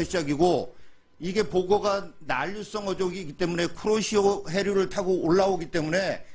시작이고 이게 보고가 난류성 어족이기 때문에 쿠로시오 해류를 타고 올라오기 때문에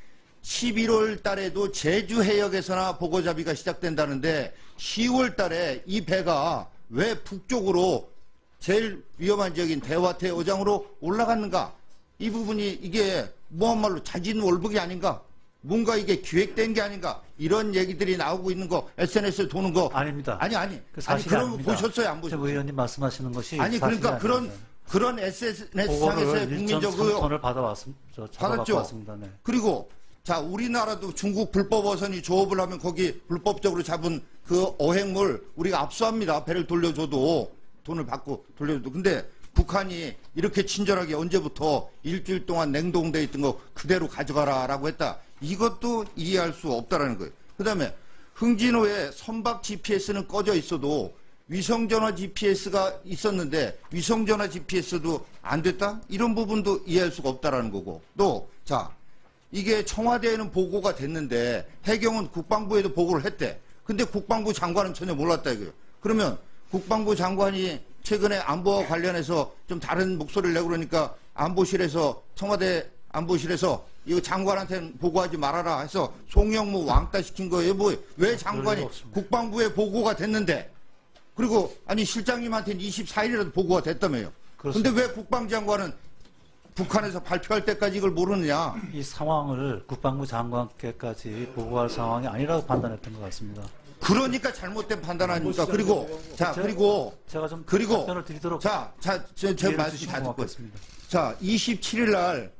11월 달에도 제주 해역에서나 보고잡이가 시작된다는데 10월 달에 이 배가 왜 북쪽으로 제일 위험한 지역인 대화태 어장으로 올라갔는가? 이 부분이 이게 무한말로 자진월북이 아닌가? 뭔가 이게 기획된 게 아닌가? 이런 얘기들이 나오고 있는 거 SNS에 도는 거 아닙니다. 아니 그 사실이 그럼 아닙니다. 보셨어요? 안 보셨어요? 의원님 말씀하시는 것이 아니 그러니까 그런 SNS상에서의 국민적 의혹 을 받았죠. 왔습니다. 네. 그리고 자 우리나라도 중국 불법 어선이 조업을 하면 거기 불법적으로 잡은 그 어획물 우리가 압수합니다. 배를 돌려줘도 돈을 받고 돌려줘도. 근데 북한이 이렇게 친절하게 언제부터 일주일 동안 냉동돼 있던 거 그대로 가져가라라고 했다. 이것도 이해할 수 없다라는 거예요. 그다음에 흥진호에 선박 GPS는 꺼져 있어도 위성전화 GPS가 있었는데 위성전화 GPS도 안 됐다? 이런 부분도 이해할 수가 없다라는 거고. 또 자 이게 청와대에는 보고가 됐는데 해경은 국방부에도 보고를 했대. 근데 국방부 장관은 전혀 몰랐다 이거예요. 그러면 국방부 장관이 최근에 안보와 관련해서 좀 다른 목소리를 내고 그러니까 안보실에서 청와대 안보실에서 이거 장관한테는 보고하지 말아라 해서 송영무 왕따 시킨 거예요. 뭐 왜 장관이 국방부에 보고가 됐는데 그리고 아니 실장님한테는 24일이라도 보고가 됐다며요. 그런데 왜 국방장관은 북한에서 발표할 때까지 이걸 모르느냐. 이 상황을 국방부 장관께까지 보고할 상황이 아니라고 판단했던 것 같습니다. 그러니까 잘못된 판단 아닙니까? 그리고 자 그리고 제가 좀 그리고 답변을 드리도록 제가 말씀 다 듣고 자 27일 날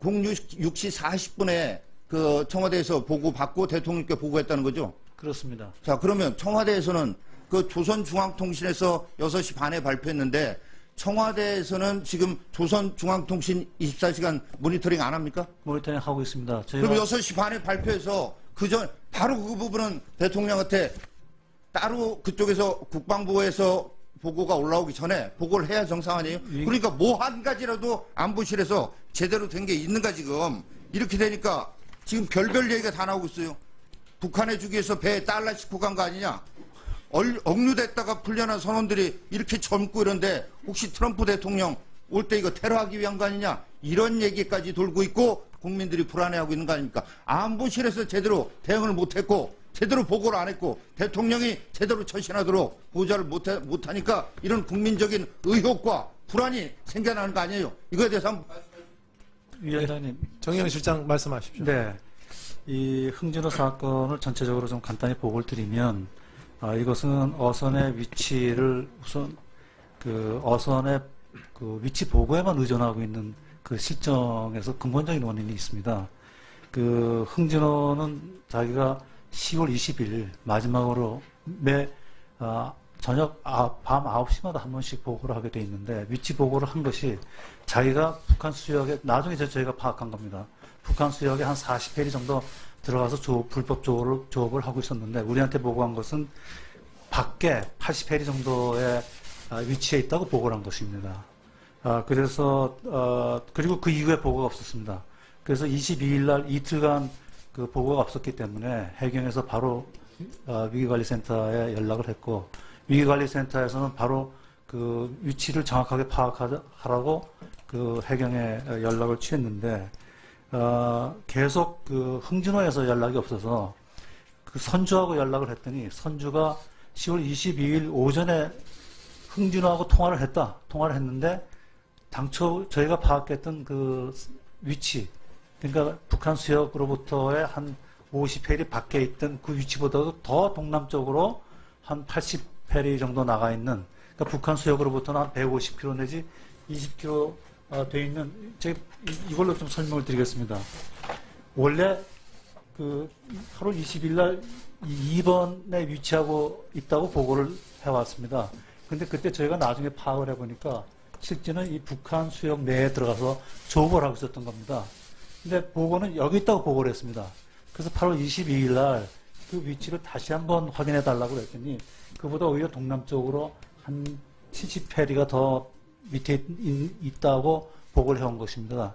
06시 40분에 그 청와대에서 보고 받고 대통령께 보고했다는 거죠? 그렇습니다. 자 그러면 청와대에서는 그 조선중앙통신에서 6시 반에 발표했는데 청와대에서는 지금 조선중앙통신 24시간 모니터링 안 합니까? 모니터링 하고 있습니다. 그럼 6시 반에 발표해서 그전 바로 그 부분은 대통령한테 따로 그쪽에서 국방부에서 보고가 올라오기 전에 보고를 해야 정상 아니에요? 그러니까 뭐 한 가지라도 안보실에서 제대로 된 게 있는가 지금. 이렇게 되니까 지금 별별 얘기가 다 나오고 있어요. 북한에 주기 위해서 배에 달러 싣고 간 거 아니냐? 억류됐다가 풀려난 선원들이 이렇게 젊고 이런데 혹시 트럼프 대통령 올 때 이거 테러하기 위한 거 아니냐? 이런 얘기까지 돌고 있고 국민들이 불안해하고 있는 거 아닙니까? 안보실에서 제대로 대응을 못했고 제대로 보고를 안 했고 대통령이 제대로 처신하도록 보좌를 못하니까 이런 국민적인 의혹과 불안이 생겨나는 거 아니에요? 이거에 대해서 한번 위원장님. 정의용 실장 말씀하십시오. 네. 이 흥진호 사건을 전체적으로 좀 간단히 보고를 드리면 이것은 어선의 위치를 우선 그 어선의 그 위치 보고에만 의존하고 있는 그 실정에서 근본적인 원인이 있습니다. 그 흥진호는 자기가 10월 20일 마지막으로 매 저녁 밤 9시마다 한 번씩 보고를 하게 돼 있는데 위치 보고를 한 것이 자기가 북한 수역에 나중에 저희가 파악한 겁니다. 북한 수역에 한 40해리 정도 들어가서 불법 조업을 하고 있었는데 우리한테 보고한 것은 밖에 80해리 정도의 위치에 있다고 보고를 한 것입니다. 그래서 그리고 그 이후에 보고가 없었습니다. 그래서 22일 날 이틀간 그 보고가 없었기 때문에 해경에서 바로 위기관리센터에 연락을 했고 위기관리센터에서는 바로 그 위치를 정확하게 파악하라고 그 해경에 연락을 취했는데 계속 그 흥진호에서 연락이 없어서 그 선주하고 연락을 했더니 선주가 10월 22일 오전에 흥진호하고 통화를 했는데 당초 저희가 파악했던 그 위치, 그러니까 북한 수역으로부터의 한 50해리 밖에 있던 그 위치보다도 더 동남쪽으로 한 80해리 정도 나가 있는, 그러니까 북한 수역으로부터는 한 150km 내지 20km 돼 있는, 제가 이걸로 좀 설명을 드리겠습니다. 원래 그 8월 20일 날 2번에 위치하고 있다고 보고를 해왔습니다. 근데 그때 저희가 나중에 파악을 해보니까 실제는 이 북한 수역 내에 들어가서 조업을 하고 있었던 겁니다. 근데 보고는 여기 있다고 보고를 했습니다. 그래서 8월 22일 날 그 위치를 다시 한번 확인해 달라고 했더니 그보다 오히려 동남쪽으로 한 70해리가 더 밑에 있다고 보고를 해온 것입니다.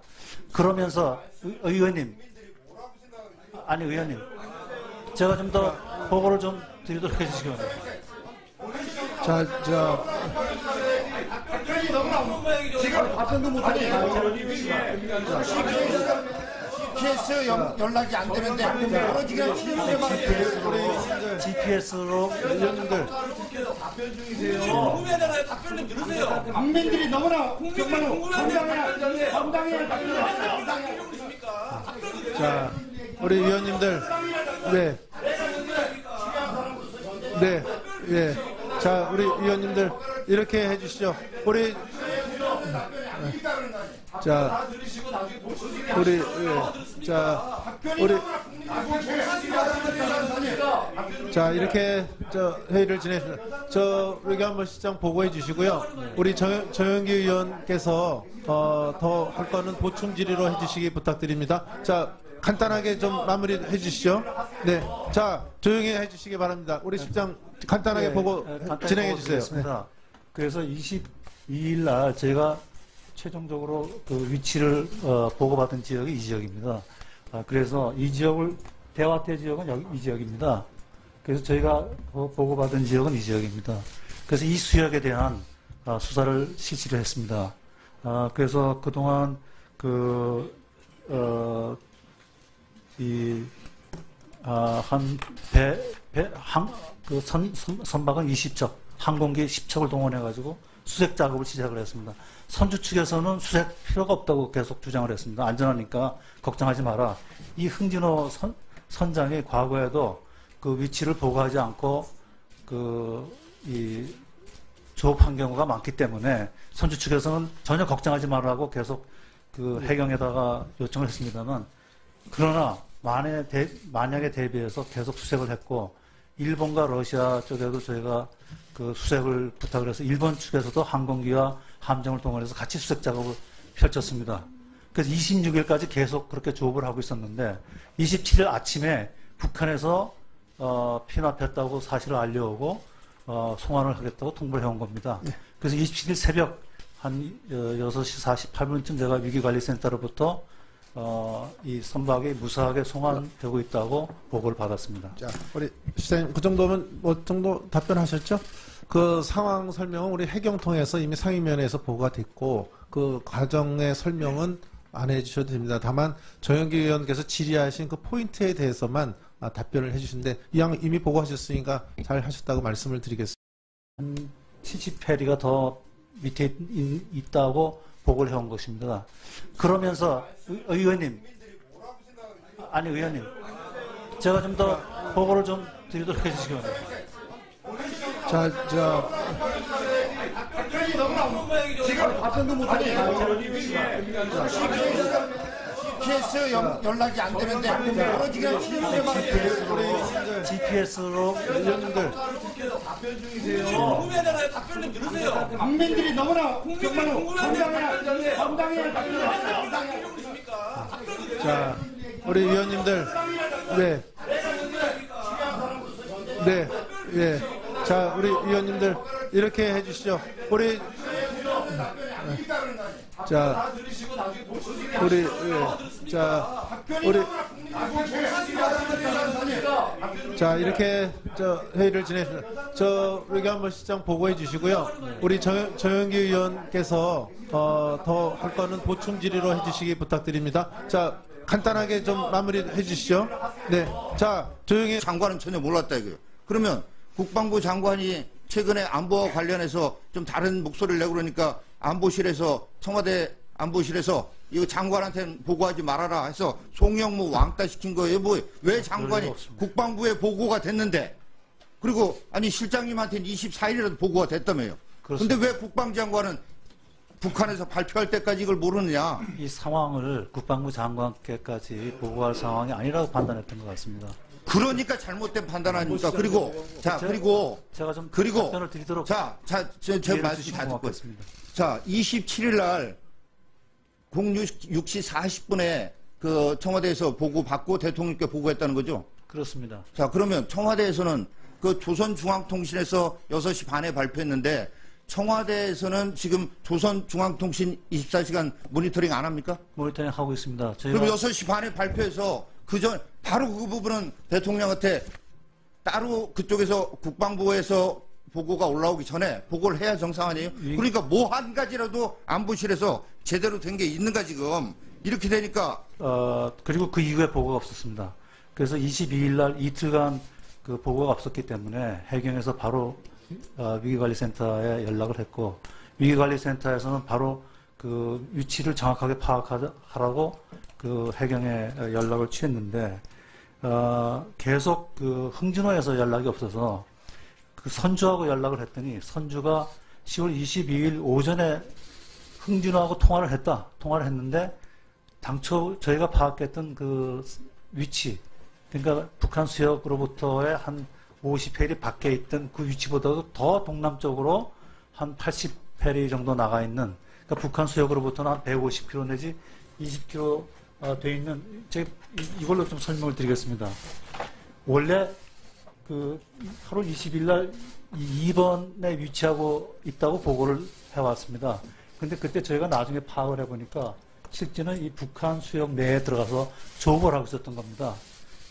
그러면서 의원님, 아니 의원님, 제가 좀 더 보고를 좀 드리도록 해주시기 바랍니다. 자, 답변도 못하게 CPS 연락이 안 되는데 여러 지가 GPS로 의원님들 궁금해하잖아요. 답변 좀 들으세요. 국민들이 너무나 국민들이 궁금해하는데 자 우리 의원님들 자 우리 의원님들 이렇게 해주시죠. 우리 자 우리 자 이렇게 회의를 진행했습니다. 의견 시장 보고해 주시고요. 우리 정영기 의원께서 더 할 거는 보충 질의로 해주시기 부탁드립니다. 자 간단하게 좀 마무리해 주시죠. 네, 자 조용히 해주시기 바랍니다. 우리 실장 간단하게 보고 진행해 주세요. 네. 그래서 22일 날 제가 최종적으로 그 위치를 보고받은 지역이 이 지역입니다. 그래서 이 지역을 대화태 지역은 이 지역입니다. 그래서 저희가 보고받은 지역은 이 지역입니다. 그래서 이 수역에 대한 수사를 실시를 했습니다. 그래서 그동안 선박은 20척, 항공기 10척을 동원해가지고 수색 작업을 시작을 했습니다. 선주 측에서는 수색 필요가 없다고 계속 주장을 했습니다. 안전하니까 걱정하지 마라. 이 흥진호 선장이 과거에도 그 위치를 보고하지 않고 조업한 경우가 많기 때문에 선주 측에서는 전혀 걱정하지 말라고 계속 해경에다가 요청을 했습니다만, 그러나 만약에 대비해서 계속 수색을 했고, 일본과 러시아 쪽에도 저희가 수색을 부탁을 해서 일본 측에서도 항공기와 함정을 동원해서 같이 수색 작업을 펼쳤습니다. 그래서 26일까지 계속 그렇게 조업을 하고 있었는데 27일 아침에 북한에서 피납했다고 사실을 알려오고 송환을 하겠다고 통보를 해온 겁니다. 그래서 27일 새벽 한 6시 48분쯤 제가 위기관리센터로부터 이 선박이 무사하게 송환되고 있다고 보고를 받았습니다. 자, 우리 시장님 그 정도면 뭐 정도 답변하셨죠? 그 상황 설명은 우리 해경 통해서 이미 상임위원회에서 보고가 됐고 그 과정의 설명은 안 해주셔도 됩니다. 다만 정영기 의원께서 질의하신 그 포인트에 대해서만 답변을 해주시는데 이미 보고하셨으니까 잘 하셨다고 말씀을 드리겠습니다. 한 70페리가 더 밑에 있다고 보고를 해온 것입니다. 그러면서 의원님, 제가 좀 더 보고를 좀 드리도록 해주시기 바랍니다. 지금 답변도 못하게 CPS 연락이 안 되는데 여러 지가 GPS로 의원님들 궁금해하잖아요. 답변 좀 들으세요. 국민들이 너무나 국민들이 궁금해하는데 자 우리 의원님들 자 우리 의원님들 이렇게 해주시죠. 자 이렇게 회의를 진행했습니다. 의견 시장 보고해 주시고요. 우리 정영기 의원께서 더 할 거는 보충 질의로 해주시기 부탁드립니다. 자 간단하게 좀 마무리해 주시죠. 네, 자 조용히. 장관은 전혀 몰랐다 이거예요. 그러면 국방부 장관이 최근에 안보와 관련해서 좀 다른 목소리를 내고 그러니까 안보실에서 청와대 안보실에서 이거 장관한테는 보고하지 말아라 해서 송영무 왕따 시킨 거예요. 왜 장관이 국방부에 보고가 됐는데 그리고 실장님한테는 24일이라도 보고가 됐다며요. 그런데 왜 국방장관은 북한에서 발표할 때까지 이걸 모르느냐. 이 상황을 국방부 장관께까지 보고할 상황이 아니라고 판단했던 것 같습니다. 그러니까 잘못된 판단 아닙니까? 그리고 제가 좀 그리고 답변을 드리도록 제 말씀 다 듣고 있습니다. 자, 27일 날 06시 40분에 그 청와대에서 보고받고 대통령께 보고했다는 거죠? 그렇습니다. 자, 그러면 청와대에서는 그 조선중앙통신에서 6시 반에 발표했는데 청와대에서는 지금 조선중앙통신 24시간 모니터링 안 합니까? 모니터링 하고 있습니다. 그럼 6시 반에 발표해서 바로 그 부분은 대통령한테 따로 그쪽에서 국방부에서 보고가 올라오기 전에 보고를 해야 정상 아니에요? 그러니까 뭐 한 가지라도 안보실에서 제대로 된 게 있는가 지금 이렇게 되니까 그리고 그 이후에 보고가 없었습니다. 그래서 22일 날 이틀간 그 보고가 없었기 때문에 해경에서 바로 위기관리센터에 연락을 했고, 위기관리센터에서는 바로 그 위치를 정확하게 파악하라고 그 해경에 연락을 취했는데, 계속 그 흥진호에서 연락이 없어서 그 선주하고 연락을 했더니 선주가 10월 22일 오전에 흥진호하고 통화를 했는데 당초 저희가 파악했던 그 위치, 그러니까 북한 수역으로부터의 한 50해리 밖에 있던 그 위치보다도 더 동남쪽으로 한 80해리 정도 나가 있는, 그러니까 북한 수역으로부터는 한 150km 내지 20km 돼 있는, 제가 이걸로 좀 설명을 드리겠습니다. 원래 그 8월 20일 날 2번에 위치하고 있다고 보고를 해왔습니다. 근데 그때 저희가 나중에 파악을 해보니까 실제는 이 북한 수역 내에 들어가서 조업을 하고 있었던 겁니다.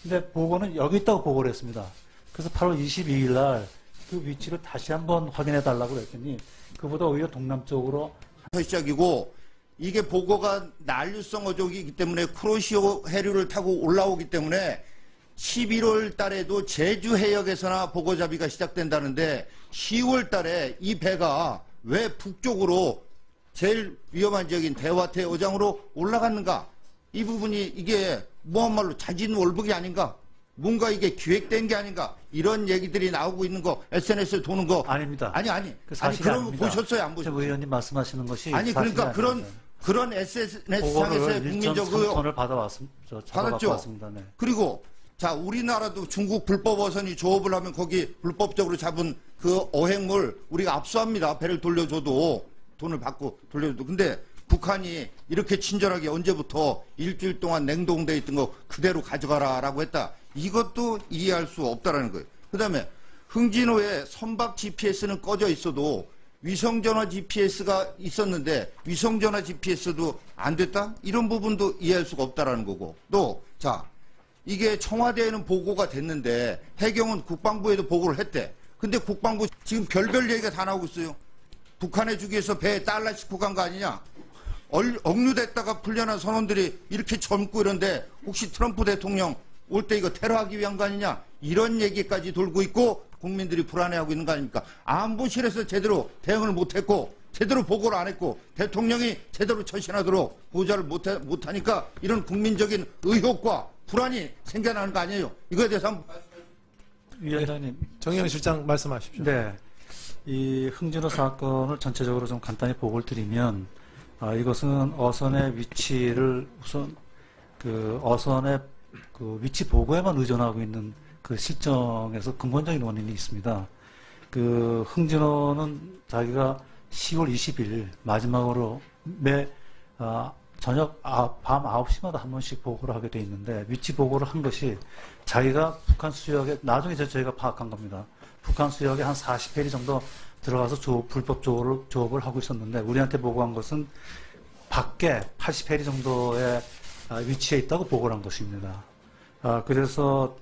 근데 보고는 여기 있다고 보고를 했습니다. 그래서 8월 22일 날 그 위치를 다시 한번 확인해 달라고 했더니 그보다 오히려 동남쪽으로 시작이고, 이게 보고가 난류성 어족이기 때문에 쿠로시오 해류를 타고 올라오기 때문에 11월 달에도 제주 해역에서나 보고잡이가 시작된다는데 10월 달에 이 배가 왜 북쪽으로 제일 위험한 지역인 대화태 어장으로 올라갔는가? 이 부분이 이게 무한말로 자진월북이 아닌가? 뭔가 이게 기획된 게 아닌가? 이런 얘기들이 나오고 있는 거, SNS에 도는 거. 아닙니다. 아니. 그 사실이 그런 거 아닙니다. 보셨어요? 안 보셨어요? 의원님 말씀하시는 것이 아니, 그러니까 사실이 그런 SNS상에서의 국민적 의혹. 1.3톤을 받아봤습니다. 네. 그리고 자, 우리나라도 중국 불법 어선이 조업을 하면 거기 불법적으로 잡은 그 어획물 우리가 압수합니다. 배를 돌려줘도, 돈을 받고 돌려줘도. 근데 북한이 이렇게 친절하게 언제부터 일주일 동안 냉동돼 있던 거 그대로 가져가라라고 했다. 이것도 이해할 수 없다라는 거예요. 그 다음에 흥진호에 선박 GPS는 꺼져 있어도 위성전화 GPS가 있었는데 위성전화 GPS도 안 됐다? 이런 부분도 이해할 수가 없다라는 거고. 또, 자, 이게 청와대에는 보고가 됐는데 해경은 국방부에도 보고를 했대. 근데 국방부 지금 별별 얘기가 다 나오고 있어요. 북한에 주기 위해서 배에 달러 싣고 간 거 아니냐? 억류됐다가 풀려난 선원들이 이렇게 젊고 이런데 혹시 트럼프 대통령 올 때 이거 테러하기 위한 거 아니냐? 이런 얘기까지 돌고 있고 국민들이 불안해하고 있는 거 아닙니까? 안보실에서 제대로 대응을 못했고 제대로 보고를 안 했고 대통령이 제대로 처신하도록 보좌를 못하니까 이런 국민적인 의혹과 불안이 생겨나는 거 아니에요? 이거에 대해서 한번 위원장님. 정영 실장 말씀하십시오. 네. 이 흥진호 사건을 전체적으로 좀 간단히 보고를 드리면, 이것은 어선의 위치를 우선 그 어선의 그 위치 보고에만 의존하고 있는 그 실정에서 근본적인 원인이 있습니다. 그 흥진호는 자기가 10월 20일 마지막으로 저녁 밤 9시마다 한 번씩 보고를 하게 돼 있는데, 위치 보고를 한 것이 자기가 북한 수역에, 나중에 저희가 파악한 겁니다. 북한 수역에 한 40해리 정도 들어가서 불법 조업을 하고 있었는데, 우리한테 보고한 것은 밖에 80해리 정도의 위치에 있다고 보고를 한 것입니다. 그래서